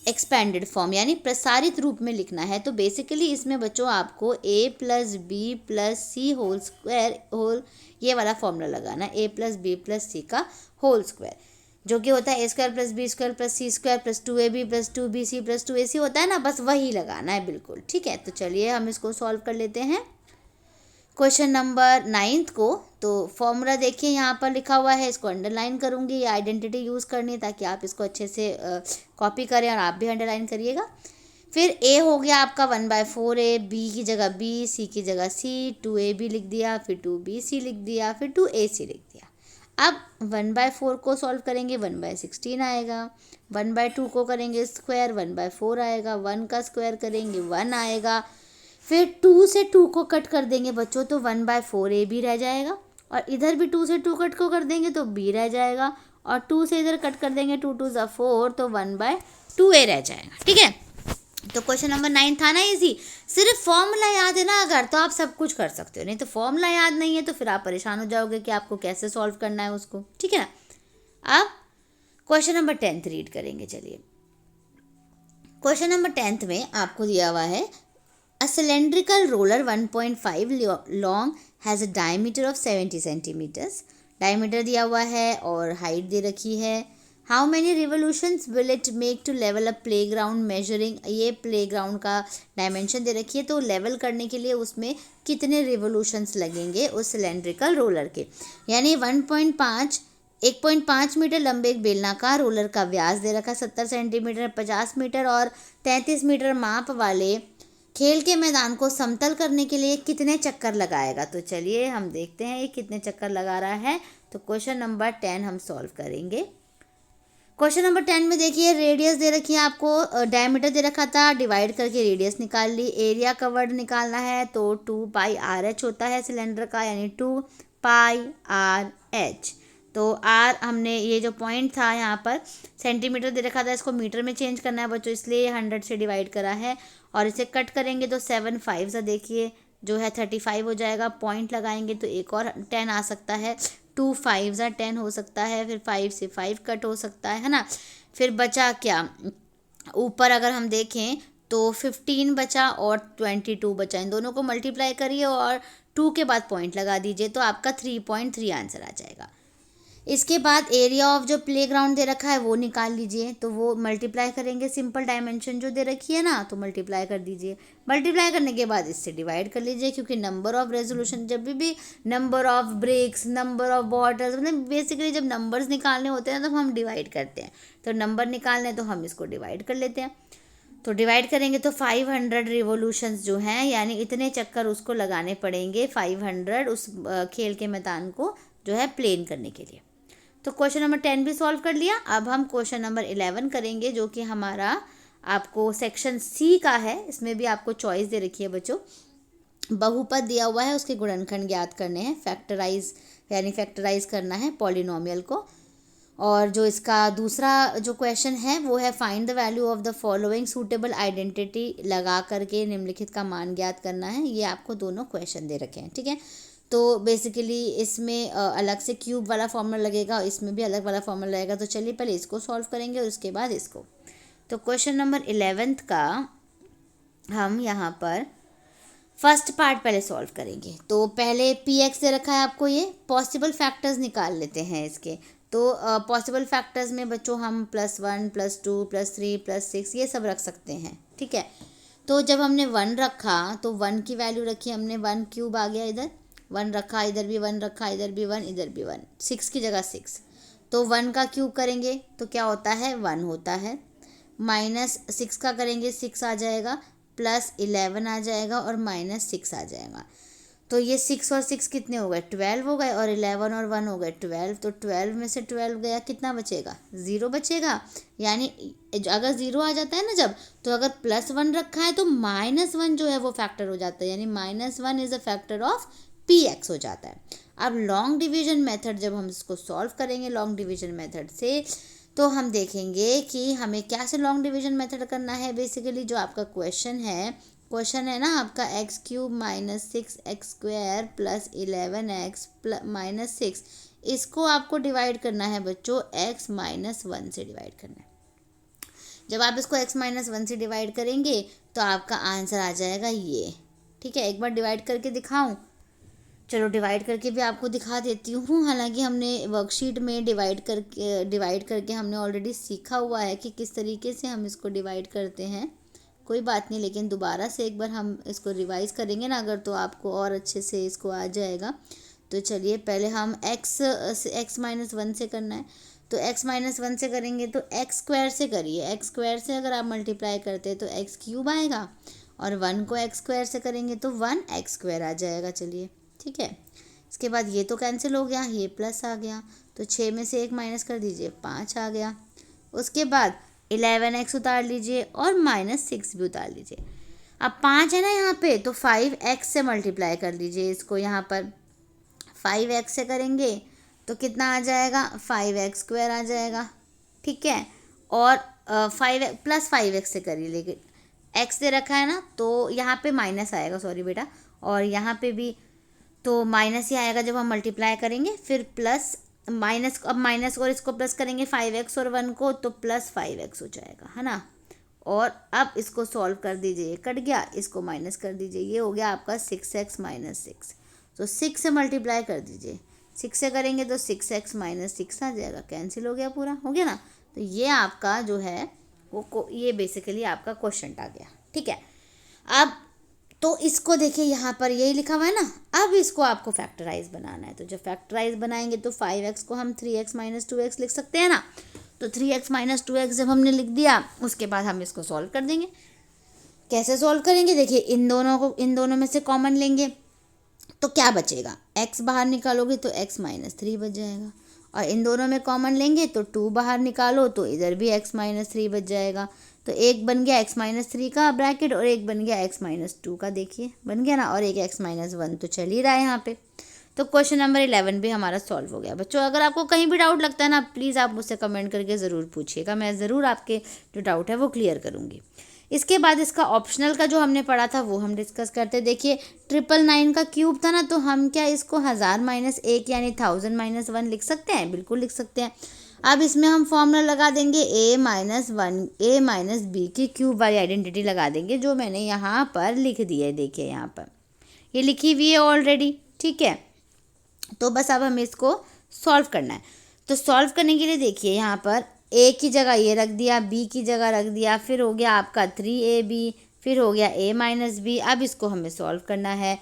एक्सपेंडेड फॉर्म, यानी प्रसारित रूप में लिखना है। तो बेसिकली इसमें बच्चों आपको a plus B plus C whole square, whole ये वाला फॉर्मूला लगाना है, a plus B plus C का होल स्क्वायर, जो कि होता है a square plus B square plus C square plus 2ab plus 2bc plus 2ac होता है ना, बस वही लगाना है बिल्कुल, ठीक है। तो चलिए हम इसको सॉल्व कर लेते हैं क्वेश्चन नंबर 9 को। तो फॉर्मूला देखिए यहाँ पर लिखा हुआ है, इसको अंडरलाइन करूँगी, ये आइडेंटिटी यूज़ करनी है ताकि आप इसको अच्छे से कॉपी करें और आप भी अंडरलाइन करिएगा। फिर a हो गया आपका 1/4a, b की जगह b, c की जगह c, 2ab लिख दिया, फिर 2bc लिख दिया, फिर 2ac लिख दिया। अब 1/4 को सॉल्व करेंगे, 1/16 आएगा। 1/2 को करेंगे स्क्वायर, 1/4 आएगा। 1 का स्क्वायर करेंगे 1 आएगा। फिर 2 से 2 को कट कर देंगे बच्चों तो 1/4a भी रह जाएगा, और इधर भी 2 से 2 कट को कर देंगे तो b रह जाएगा, और 2 से इधर कट कर देंगे 2 2 4 तो 1/2a रह जाएगा, ठीक है। तो क्वेश्चन नंबर 9 था ना इजी। सिर्फ फॉर्मूला याद है ना अगर, तो आप सब कुछ कर सकते हो, नहीं तो फॉर्मूला याद नहीं है तो फिर आप परेशान हो जाओगे कि आपको कैसे सॉल्व करना है उसको, ठीक है ना। अब क्वेश्चन नंबर 10 रीड करेंगे। चलिए क्वेश्चन नंबर 10 में आपको दिया हुआ है, A cylindrical roller 1.5 long has a diameter of 70 centimeters. Diameter दिया हुआ है और हाइट दे रखी है। How many revolutions will it make to level a playground measuring? ये प्लेग्राउंड का डायमेंशन दे रखी है, तो लेवल करने के लिए उसमें कितने रिवोल्यूशंस लगेंगे उस सिलेंड्रिकल रोलर के। यानी 1.5 मीटर लंबे एक बेलनाकार रोलर का व्यास दे रखा है 70 सेंटीमीटर, 50 मीटर और 33 मीटर माप वाले खेल के मैदान को समतल करने के लिए कितने चक्कर लगाएगा। तो चलिए हम देखते हैं ये कितने चक्कर लगा रहा है। तो क्वेश्चन नंबर 10 हम सॉल्व करेंगे। क्वेश्चन नंबर 10 में देखिए रेडियस दे रखी है आपको, डायमीटर दे रखा था, डिवाइड करके रेडियस निकाल ली। एरिया कवर्ड निकालना है तो 2πr(h) होता है सिलेंडर का, यानी 2πr(h). तो आर हमने ये जो पॉइंट था यहाँ पर सेंटीमीटर दे रखा था, इसको मीटर में चेंज करना है बच्चों, इसलिए 100 से डिवाइड करा है। और इसे कट करेंगे तो 7 5 सा देखिए जो है 35 हो जाएगा। पॉइंट लगाएंगे तो एक और 10 आ सकता है, 2 5 सा 10 हो सकता है, फिर 5 से 5 कट हो सकता है ना। फिर बचा क्या, ऊपर अगर हम देखें तो 15 बचा और 22 बचा, इन दोनों को मल्टीप्लाई करिए और 2 के बाद पॉइंट लगा दीजिए तो आपका 3.3 आंसर आ जाएगा। इसके बाद एरिया ऑफ जो प्लेग्राउंड दे रखा है वो निकाल लीजिए, तो वो मल्टीप्लाई करेंगे, सिंपल डायमेंशन जो दे रखी है ना तो मल्टीप्लाई कर दीजिए। मल्टीप्लाई करने के बाद इससे डिवाइड कर लीजिए, क्योंकि नंबर ऑफ रेजोल्यूशन जब भी number of breaks, number of bottles, मतलब बेसिकली जब नंबर्स निकालने होते हैं तो हम डिवाइड करते हैं। तो नंबर निकालने तो हम इसको डिवाइड कर लेते हैं, तो डिवाइड करेंगे तो 500 रिवोल्यूशंस जो हैं, यानी इतने चक्कर उसको लगाने पड़ेंगे 500 उस खेल के मैदान को जो है प्लेन करने के लिए। तो क्वेश्चन नंबर 10 भी सॉल्व कर लिया। अब हम क्वेश्चन नंबर 11 करेंगे, जो कि हमारा आपको सेक्शन सी का है। इसमें भी आपको चॉइस दे रखी है बच्चों, बहुपद दिया हुआ है, उसके गुणनखंड ज्ञात करने हैं, फैक्टराइज यानी फैक्टराइज करना है पॉलिनोमियल को। और जो इसका दूसरा जो क्वेश्चन है वो है find the value of the following suitable identity, लगा करके निम्नलिखित का मान ज्ञात करना है। ये आपको दोनों क्वेश्चन दे रखे हैं, ठीक है। तो बेसिकली इसमें अलग से क्यूब वाला फॉर्मूला लगेगा, इसमें भी अलग वाला फॉर्मूला लगेगा। तो चलिए पहले इसको सॉल्व करेंगे और उसके बाद इसको। तो क्वेश्चन नंबर 11 का हम यहाँ पर फर्स्ट पार्ट पहले सॉल्व करेंगे। तो पहले px दे रखा है आपको, ये पॉसिबल फैक्टर्स निकाल लेते हैं इसके। तो पॉसिबल फैक्टर्स में बच्चों हम +1 +2 +3 +6 ये सब रख सकते हैं, ठीक है। तो जब हमने 1 रखा तो 1 की वैल्यू रखी हमने, 1 क्यूब आ गया, इधर 1 रखा, इधर भी 1 रखा, इधर भी 1, इधर भी 1, 6 की जगह 6। तो 1 का क्यूब करेंगे तो क्या होता है, 1 होता है। -6 का करेंगे 6 आ जाएगा, +11 आ जाएगा और -6 आ जाएगा। तो ये 6 और 6 कितने हो गए, 12 हो गए, और 11 और 1 हो गए 12। तो 12 में से 12 गया, कितना बचेगा, 0 बचेगा। यानी अगर 0 आ जाता है ना जब, तो अगर +1 रखा है तो -1 जो है वो फैक्टर हो जाता है, यानी -1 is a factor of px हो जाता है। अब लॉन्ग डिवीजन मेथड जब हम इसको सॉल्व करेंगे लॉन्ग डिवीजन मेथड से, तो हम देखेंगे कि हमें क्या से लॉन्ग डिवीजन मेथड करना है। बेसिकली जो आपका क्वेश्चन है ना आपका x³ -6x² + 11x -6, इसको आपको डिवाइड करना है बच्चों x - 1 से डिवाइड करना है। जब आप इसको x - 1 से डिवाइड करेंगे तो आपका आंसर आ जाएगा ये, ठीक है। एक बार डिवाइड करके दिखाऊं, चलो डिवाइड करके भी आपको दिखा देती हूँ। हालांकि हमने वर्कशीट में डिवाइड करके हमने ऑलरेडी सीखा हुआ है कि किस तरीके से हम इसको डिवाइड करते हैं, कोई बात नहीं, लेकिन दोबारा से एक बार हम इसको रिवाइज़ करेंगे ना अगर, तो आपको और अच्छे से इसको आ जाएगा। तो चलिए पहले हम x - 1 से करना है। तो x - 1 से करेंगे तो x² से करिए, x² से अगर आप मल्टीप्लाई करते हैं तो x³ आएगा, और 1 को x² से करेंगे तो 1x² आ जाएगा। चलिए ठीक है। इसके बाद ये तो कैंसिल हो गया, ये प्लस आ गया, तो 6 में से 1 माइनस कर दीजिए, 5 आ गया। उसके बाद 11x उतार लीजिए और -6 भी उतार लीजिए। अब 5 है ना यहाँ पे, तो 5x से मल्टीप्लाई कर लीजिए इसको। यहाँ पर 5x से करेंगे तो कितना आ जाएगा, 5x² आ जाएगा, ठीक है। और 5x से करिए, लेकिन x दे रखा है ना तो यहाँ पे माइनस आएगा, सॉरी बेटा, और यहाँ पे भी तो माइनस ही आएगा जब हम मल्टीप्लाई करेंगे। फिर प्लस माइनस, अब माइनस और इसको प्लस करेंगे 5x और 1 को, तो +5x हो जाएगा, है ना। और अब इसको सॉल्व कर दीजिए, कट गया, इसको माइनस कर दीजिए, ये हो गया आपका 6x - 6। तो 6 से मल्टीप्लाई कर दीजिए, 6 से करेंगे तो 6x - 6 आ जाएगा, कैंसिल हो गया, पूरा हो गया ना। तो ये आपका जो है वो ये बेसिकली आपका क्वेश्चन आ गया, ठीक है। अब तो इसको देखिए यहाँ पर यही लिखा हुआ है ना, अब इसको आपको फैक्टराइज बनाना है। तो जब फैक्टराइज बनाएंगे तो 5x को हम 3x - 2x लिख सकते हैं ना। तो 3x - 2x जब हमने लिख दिया, उसके बाद हम इसको सॉल्व कर देंगे। कैसे सॉल्व करेंगे, देखिए इन दोनों में से कॉमन लेंगे तो क्या बचेगा, x बाहर निकालोगे तो x - 3 बच जाएगा, और इन दोनों में कॉमन लेंगे तो 2 बाहर निकालो तो इधर भी x-3 बच जाएगा। तो एक बन गया x-3 का ब्रैकेट और एक बन गया x-2 का, देखिए बन गया ना, और एक x-1 तो चल ही रहा है यहाँ पे। तो क्वेश्चन नंबर 11 भी हमारा सॉल्व हो गया। बच्चों अगर आपको कहीं भी डाउट लगता है ना, प्लीज़ आप मुझसे कमेंट करके ज़रूर पूछिएगा, मैं ज़रूर आपके जो डाउट है वो क्लियर करूँगी। इसके बाद इसका ऑप्शनल का जो हमने पढ़ा था वो हम डिस्कस करते। देखिए 999 का क्यूब था ना, तो हम क्या इसको 1000-1 यानी 1000-1 लिख सकते हैं, बिल्कुल लिख सकते हैं। अब इसमें हम फॉर्मूला लगा देंगे a-1 b की क्यूब वाली आइडेंटिटी लगा देंगे, जो मैंने यहाँ पर लिख दी है, देखिए यहाँ पर ये लिखी हुई है ऑलरेडी, ठीक है। तो बस अब हमें इसको सॉल्व करना है। तो सॉल्व करने के लिए देखिए यहाँ पर a की जगह ये रख दिया, b की जगह रख दिया, फिर हो गया आपका 3ab, फिर हो गया a-b। अब इसको हमें सॉल्व करना है।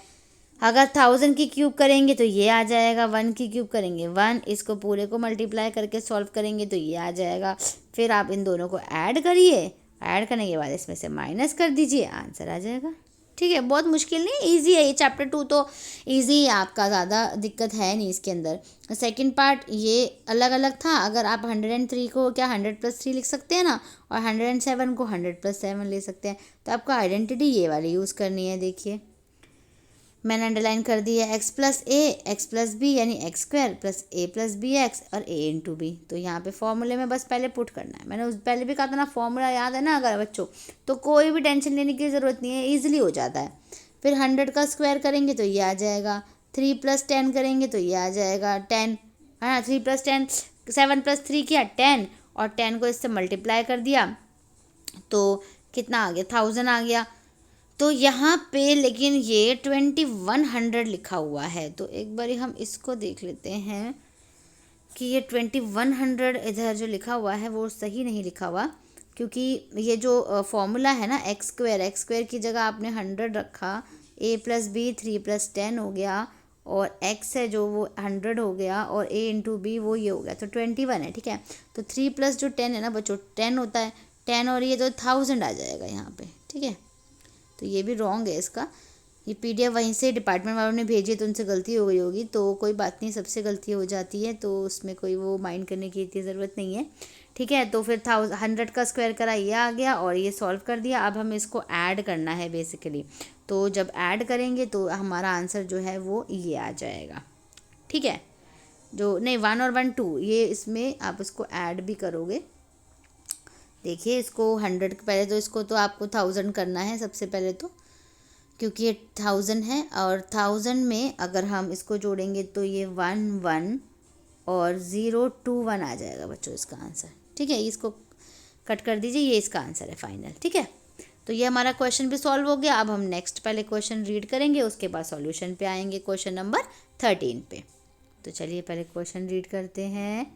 अगर 1000 की क्यूब करेंगे तो ये आ जाएगा, 1 की क्यूब करेंगे 1, इसको पूरे को मल्टीप्लाई करके सॉल्व करेंगे तो ये आ जाएगा। फिर आप इन दोनों को ऐड करिए, ऐड करने के बाद इसमें से माइनस कर दीजिए, आंसर आ जाएगा। ठीक है, बहुत मुश्किल नहीं, इजी है ये। चैप्टर 2 तो इजी है आपका, ज़्यादा दिक्कत है नहीं इसके अंदर। सेकंड पार्ट ये अलग अलग था। अगर आप 103 को क्या 100+3 लिख सकते हैं ना, और 107 को 100+7 ले सकते हैं। तो आपको आइडेंटिटी ये वाली यूज़ करनी है। देखिए मैंने अंडरलाइन कर दी है x+a x+b यानी x² + a+bx और a×b। तो यहाँ पे फॉर्मूले में बस पहले पुट करना है। मैंने उस पहले भी कहा था ना, फॉर्मूला याद है ना अगर बच्चों, तो कोई भी टेंशन लेने की ज़रूरत नहीं है, ईजिली हो जाता है। फिर 100 का स्क्वायर करेंगे तो ये आ जाएगा, 3 + 10 करेंगे तो ये आ जाएगा 10, है ना। 3 + 10 7 + 3 किया 10, और 10 को इससे मल्टीप्लाई कर दिया तो कितना आ गया, 1000 आ गया। तो यहाँ पे लेकिन ये 2100 लिखा हुआ है, तो एक बारी हम इसको देख लेते हैं कि ये 2100 इधर जो लिखा हुआ है वो सही नहीं लिखा हुआ, क्योंकि ये जो फॉर्मूला है ना x² की जगह आपने 100 रखा, a+b 3 + 10 हो गया, और x है जो वो 100 हो गया, और a×b वो ये हो गया, तो 21 है, ठीक है। तो 3 + जो 10 है ना बच्चों 10 होता है, 10 और ये तो 1000 आ जाएगा यहाँ पे, ठीक है। तो ये भी रॉन्ग है इसका। ये PDF वहीं से डिपार्टमेंट वालों ने भेजी है, तो उनसे गलती हो गई होगी, तो कोई बात नहीं, सबसे गलती हो जाती है, तो उसमें कोई वो माइंड करने की इतनी ज़रूरत नहीं है, ठीक है। तो फिर 100 का स्क्वायर करा, ये आ गया, और ये सॉल्व कर दिया। अब हमें इसको ऐड करना है बेसिकली। तो जब ऐड करेंगे तो हमारा आंसर जो है वो ये आ जाएगा, ठीक है। जो नहीं 1 और 1 2 ये इसमें आप इसको ऐड भी करोगे। देखिए इसको 100 पहले तो इसको तो आपको 1000 करना है सबसे पहले, तो क्योंकि ये 1000 है, और 1000 में अगर हम इसको जोड़ेंगे तो ये 1 1 और 0 2 1 आ जाएगा बच्चों इसका आंसर, ठीक है। इसको कट कर दीजिए, ये इसका आंसर है फाइनल, ठीक है। तो ये हमारा क्वेश्चन भी सॉल्व हो गया। अब हम नेक्स्ट पहले क्वेश्चन रीड करेंगे, उसके बाद सॉल्यूशन पे आएंगे, क्वेश्चन नंबर 13 पे। तो चलिए पहले क्वेश्चन रीड करते हैं।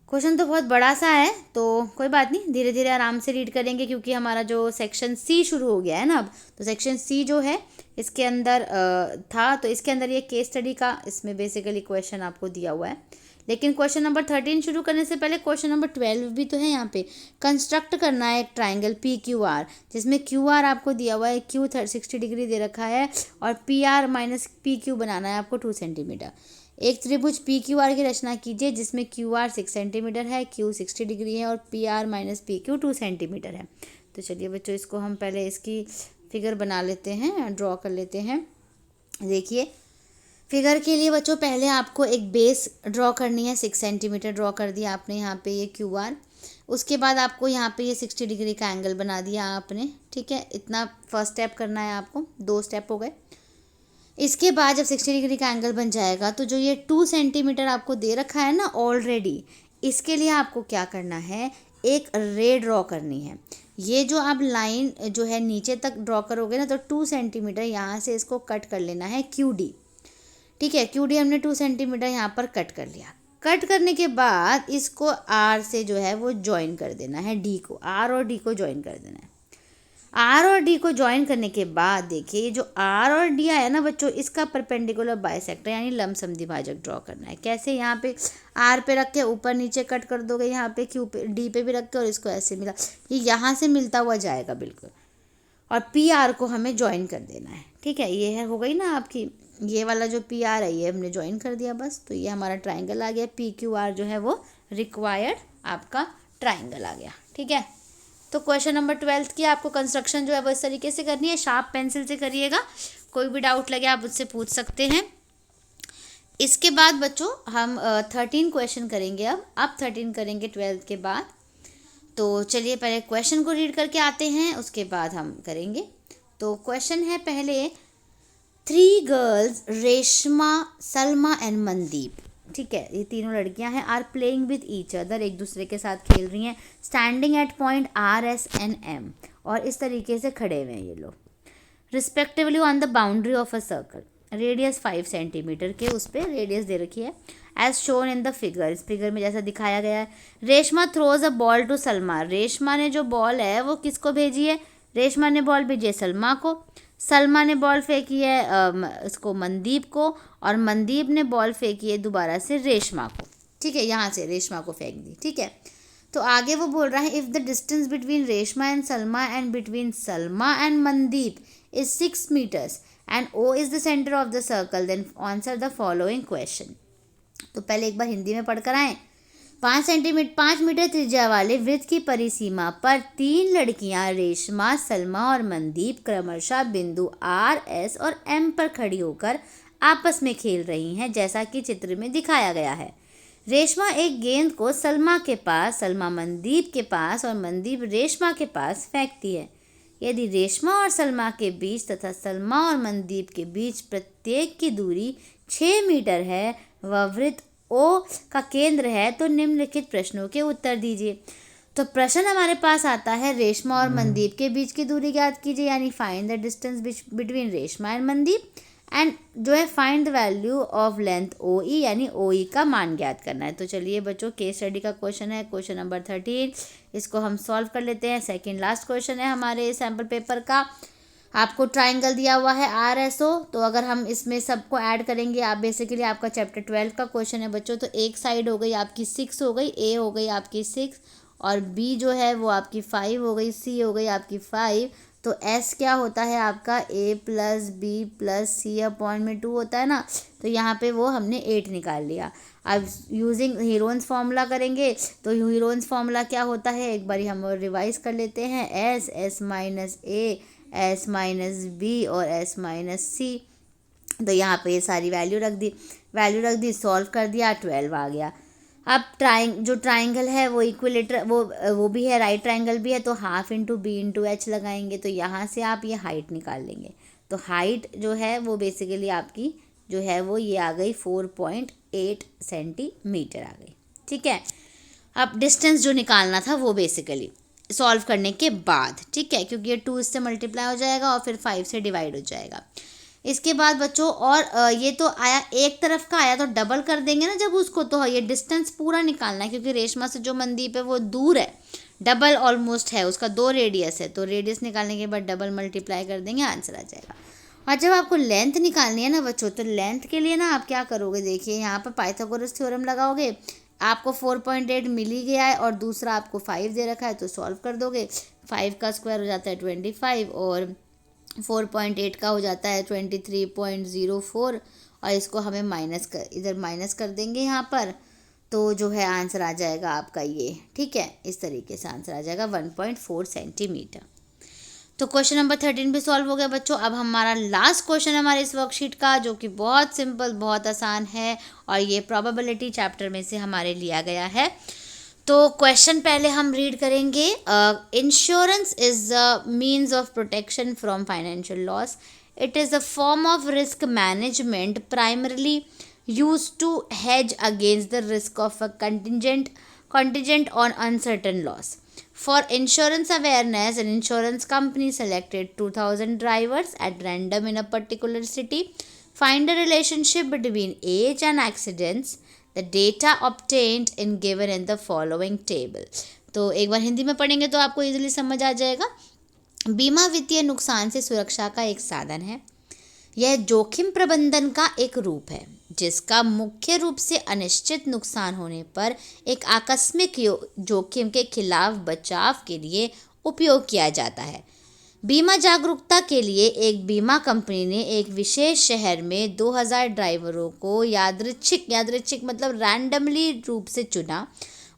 क्वेश्चन तो बहुत बड़ा सा है, तो कोई बात नहीं, धीरे धीरे आराम से रीड करेंगे, क्योंकि हमारा जो सेक्शन सी शुरू हो गया है ना अब। तो सेक्शन सी जो है इसके अंदर था, तो इसके अंदर ये केस स्टडी का इसमें बेसिकली क्वेश्चन आपको दिया हुआ है। लेकिन क्वेश्चन नंबर 13 शुरू करने से पहले क्वेश्चन नंबर 12 भी तो है यहाँ पे। कंस्ट्रक्ट करना है एक ट्राइंगल PQR, जिसमें QR आपको दिया हुआ है, Q 60 डिग्री दे रखा है, और PR - PQ बनाना है आपको 2 सेंटीमीटर। एक त्रिभुज PQR की रचना कीजिए जिसमें QR 6 सेंटीमीटर है, Q 60 डिग्री है, और PR - PQ 2 सेंटीमीटर है। तो चलिए बच्चों इसको हम पहले इसकी फिगर बना लेते हैं, ड्रॉ कर लेते हैं। देखिए फिगर के लिए बच्चों पहले आपको एक बेस ड्रॉ करनी है, 6 सेंटीमीटर ड्रॉ कर दिया आपने यहाँ पे ये QR। उसके बाद आपको यहाँ पे ये 60 डिग्री का एंगल बना दिया आपने, ठीक है। इतना फर्स्ट स्टेप करना है आपको, 2 स्टेप हो गए। इसके बाद जब 60 डिग्री का एंगल बन जाएगा तो जो ये 2 सेंटीमीटर आपको दे रखा है ना ऑलरेडी, इसके लिए आपको क्या करना है, एक रे ड्रॉ करनी है। ये जो आप लाइन जो है नीचे तक ड्रॉ करोगे ना, तो 2 सेंटीमीटर यहाँ से इसको कट कर लेना है QD, ठीक है। QD हमने 2 सेंटीमीटर यहाँ पर कट कर लिया। कट करने के बाद इसको R से जो है वो ज्वाइन कर देना है, D को, R और D को ज्वाइन कर देना है। R और D को ज्वाइन करने के बाद देखिए ये जो R और D है ना बच्चों, इसका परपेंडिकुलर बाइसेक्टर यानी लंबसम भाजक ड्रॉ करना है। कैसे, यहाँ पे R पे रख के ऊपर नीचे कट कर दोगे, यहाँ पे Q पे D पे भी रख के, और इसको ऐसे मिला, ये यहाँ से मिलता हुआ जाएगा बिल्कुल। और पी आर को हमें ज्वाइन कर देना है। ठीक है, ये है हो गई ना आपकी, ये वाला जो पी आर है ये हमने ज्वाइन कर दिया बस, तो ये हमारा ट्राइंगल आ गया। पी क्यू आर जो है वो रिक्वायर्ड आपका ट्राइंगल आ गया। ठीक है, तो क्वेश्चन नंबर 12 की आपको कंस्ट्रक्शन जो है वो इस तरीके से करनी है, शार्प पेंसिल से करिएगा। कोई भी डाउट लगे आप मुझसे पूछ सकते हैं। इसके बाद बच्चों हम 13 क्वेश्चन करेंगे। अब 13 करेंगे 12 के बाद। तो चलिए पहले क्वेश्चन को रीड करके आते हैं, उसके बाद हम करेंगे। तो क्वेश्चन है पहले, 3 गर्ल्स रेशमा, सलमा एंड मनदीप, ठीक है, ये तीनों लड़कियां हैं, are playing with each other, एक दूसरे के साथ खेल रही हैं, standing at point R S and M, और इस तरीके से खड़े हुए हैं ये लोग, respectively on the boundary of a circle, radius 5 centimetre के उस पर रेडियस दे रखी है, as shown in the figure, इस फिगर में जैसा दिखाया गया है। Reshma throws a ball to Salma, Reshma ने जो बॉल है वो किसको भेजी है, रेशमा ने बॉल भेजी है सलमा को, सलमा ने बॉल फेंकी है इसको मनदीप को, और मनदीप ने बॉल फेंकी है दोबारा से रेशमा को। ठीक है, यहाँ से रेशमा को फेंक दी। ठीक है, तो आगे वो बोल रहा है, if the distance between Reshma and Salma and between Salma and Mandeep is 6 metres and O is the centre of the circle, then answer the following question. तो पहले एक बार हिंदी में पढ़कर आए। 5 मीटर त्रिज्या वाले वृत्त की परिसीमा पर 3 लड़कियां रेशमा, सलमा और मनदीप क्रमशः बिंदु आर, एस और एम पर खड़ी होकर आपस में खेल रही हैं, जैसा कि चित्र में दिखाया गया है। रेशमा एक गेंद को सलमा के पास, सलमा मनदीप के पास और मनदीप रेशमा के पास फेंकती है। यदि रेशमा और सलमा के बीच तथा सलमा और मनदीप के बीच प्रत्येक की दूरी 6 मीटर है, वह वृत्त ओ का केंद्र है, तो निम्नलिखित प्रश्नों के उत्तर दीजिए। तो प्रश्न हमारे पास आता है, रेशमा और मनदीप के बीच की दूरी ज्ञात कीजिए, यानी find the distance between Reshma and Mandeep, and जो है find the value of length O E, यानी ओ ई का मान ज्ञात करना है। तो चलिए बच्चों, केस स्टडी का क्वेश्चन है, क्वेश्चन नंबर 13, इसको हम सॉल्व कर लेते हैं। सेकेंड लास्ट क्वेश्चन है हमारे सैम्पल पेपर का। आपको ट्राइंगल दिया हुआ है आर एस ओ, तो अगर हम इसमें सबको ऐड करेंगे, आप बेसिकली आपका चैप्टर 12 का क्वेश्चन है बच्चों, तो एक साइड हो गई आपकी 6 हो गई, ए हो गई आपकी 6, और बी जो है वो आपकी 5 हो गई, सी हो गई आपकी 5, तो एस क्या होता है आपका ए प्लस बी प्लस सी अपॉन में 2 होता है ना, तो यहाँ पे वो हमने 8 निकाल लिया। अब यूजिंग हीरोन्स फार्मूला करेंगे, तो हीरोन्स फार्मूला क्या होता है, एक बारी हम रिवाइज कर लेते हैं, एस, एस माइनस ए, एस माइनस बी और एस माइनस सी। तो यहाँ पे ये सारी वैल्यू रख दी, सॉल्व कर दिया, 12 आ गया। अब जो ट्राइंगल है वो इक्विलेटर, वो भी है, राइट ट्राइंगल भी है, तो half into B into H लगाएंगे, तो यहाँ से आप ये हाइट निकाल लेंगे। तो हाइट जो है वो बेसिकली आपकी जो है वो ये आ गई 4.8 सेंटीमीटर आ गई। ठीक है, अब डिस्टेंस जो निकालना था वो बेसिकली सॉल्व करने के बाद, ठीक है, क्योंकि ये 2 इससे मल्टीप्लाई हो जाएगा और फिर 5 से डिवाइड हो जाएगा। इसके बाद बच्चों, और ये तो आया एक तरफ का आया, तो डबल कर देंगे ना जब उसको, तो ये डिस्टेंस पूरा निकालना है, क्योंकि रेशमा से जो मनदीप है वो दूर है, डबल ऑलमोस्ट है, उसका 2 रेडियस है, तो रेडियस निकालने के बाद डबल मल्टीप्लाई कर देंगे, आंसर आ जाएगा। और जब आपको लेंथ निकालनी है ना बच्चों, तो लेंथ के लिए ना आप क्या करोगे, देखिए यहाँ पर पाइथागोरस थ्योरम लगाओगे, आपको 4.8 मिल ही गया है और दूसरा आपको 5 दे रखा है, तो सॉल्व कर दोगे, 5 का स्क्वायर हो जाता है 25 और 4.8 का हो जाता है 23.04, और इसको हमें इधर माइनस कर देंगे यहाँ पर, तो जो है आंसर आ जाएगा आपका ये। ठीक है, इस तरीके से आंसर आ जाएगा 1.4 सेंटीमीटर। तो क्वेश्चन नंबर 13 भी सॉल्व हो गया बच्चों। अब हमारा लास्ट क्वेश्चन हमारे इस वर्कशीट का, जो कि बहुत सिंपल, बहुत आसान है, और ये प्रोबेबिलिटी चैप्टर में से हमारे लिया गया है। तो क्वेश्चन पहले हम रीड करेंगे। Insurance is a means of protection from financial loss. It is a form of risk management primarily use to hedge against the risk of a contingent on uncertain loss. For insurance awareness, an insurance company selected 2000 drivers at random in a particular city. Find a relationship between age and accidents. The data obtained in given in the following table. तो एक बार हिंदी में पढ़ेंगे तो आपको easily समझ आ जाएगा। बीमा वित्तीय नुकसान से सुरक्षा का एक साधन है। यह जोखिम प्रबंधन का एक रूप है, जिसका मुख्य रूप से अनिश्चित नुकसान होने पर एक आकस्मिक जोखिम के खिलाफ बचाव के लिए उपयोग किया जाता है। बीमा जागरूकता के लिए एक बीमा कंपनी ने एक विशेष शहर में 2000 ड्राइवरों को यादृच्छिक मतलब रैंडमली रूप से चुना।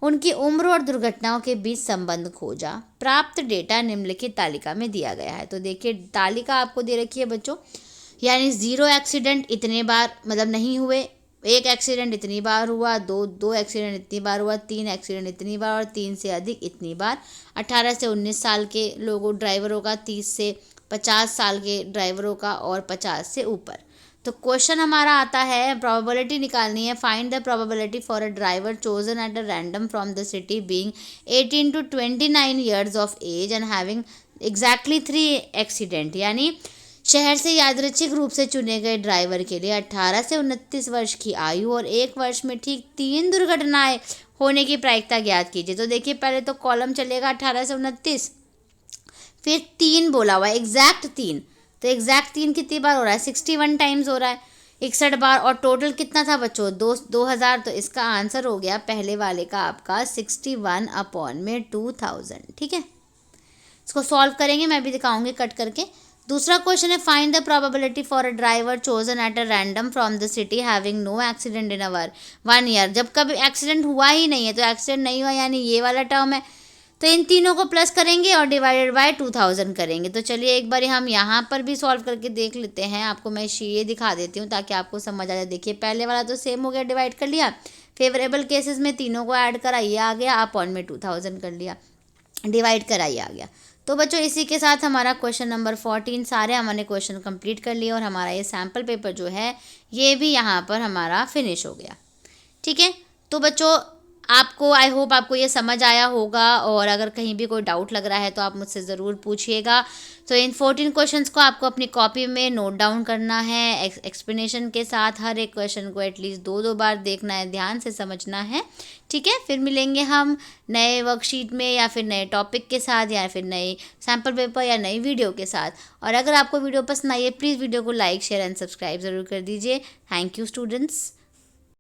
उनकी उम्र और दुर्घटनाओं के बीच संबंध खोजा। प्राप्त डेटा निम्नलिखित तालिका में दिया गया है। तो देखिए तालिका आपको दे रखी है बच्चों, यानी 0 एक्सीडेंट इतने बार मतलब नहीं हुए, 1 एक्सीडेंट इतनी बार हुआ, दो एक्सीडेंट इतनी बार हुआ, 3 एक्सीडेंट इतनी बार और 3 से अधिक इतनी बार। 18 से 19 साल के लोगों ड्राइवरों का, 30 से 50 साल के ड्राइवरों का और 50 से ऊपर। तो क्वेश्चन हमारा आता है, प्रोबेबिलिटी निकालनी है। Find the probability for a driver chosen at a random from the city being 18 to 29 years of age and having exactly 3 accident. यानी शहर से यादृच्छिक रूप से चुने गए ड्राइवर के लिए 18 से 29 वर्ष की आयु और 1 वर्ष में ठीक 3 दुर्घटनाएं होने की प्रायिकता ज्ञात कीजिए। तो देखिए पहले तो कॉलम चलेगा 18 से 29, फिर 3 बोला हुआ है, एग्जैक्ट 3। तो एग्जैक्ट 3 कितनी बार हो रहा है? 61 टाइम्स हो रहा है, 61 बार। और टोटल कितना था बच्चों? 2000। तो इसका आंसर हो गया पहले वाले का आपका 61 अपॉन में 2000। ठीक है, इसको सॉल्व करेंगे, मैं भी दिखाऊंगी कट करके। दूसरा क्वेश्चन है, find the probability for a driver chosen at a random from the city having no accident in our 1 year. जब कभी एक्सीडेंट हुआ ही नहीं है, तो एक्सीडेंट नहीं हुआ यानी ये वाला टर्म है। तो इन तीनों को प्लस करेंगे और डिवाइडेड बाय 2000 करेंगे। तो चलिए एक बार हम यहाँ पर भी सॉल्व करके देख लेते हैं। आपको मैं ये दिखा देती हूँ ताकि आपको समझ आ जाए। देखिए पहले वाला तो सेम हो गया, डिवाइड कर लिया, फेवरेबल केसेस में तीनों को ऐड करा, ये आ गया, अपॉन में 2000 कर लिया, डिवाइड करा, ये आ गया। तो बच्चों इसी के साथ हमारा क्वेश्चन नंबर 14 सारे हमने क्वेश्चन कंप्लीट कर लिए और हमारा ये सैम्पल पेपर जो है ये भी यहाँ पर हमारा फिनिश हो गया। ठीक है, तो बच्चों आपको, आई होप आपको ये समझ आया होगा, और अगर कहीं भी कोई डाउट लग रहा है तो आप मुझसे ज़रूर पूछिएगा। तो इन 14 क्वेश्चंस को आपको अपनी कॉपी में नोट डाउन करना है एक्सप्लेनेशन के साथ। हर एक क्वेश्चन को एटलीस्ट 2 बार देखना है, ध्यान से समझना है। ठीक है, फिर मिलेंगे हम नए वर्कशीट में या फिर नए टॉपिक के साथ या फिर नए सैम्पल पेपर या नई वीडियो के साथ। और अगर आपको वीडियो पसंद आई है प्लीज़ वीडियो को लाइक शेयर एंड सब्सक्राइब ज़रूर कर दीजिए। Thank you students.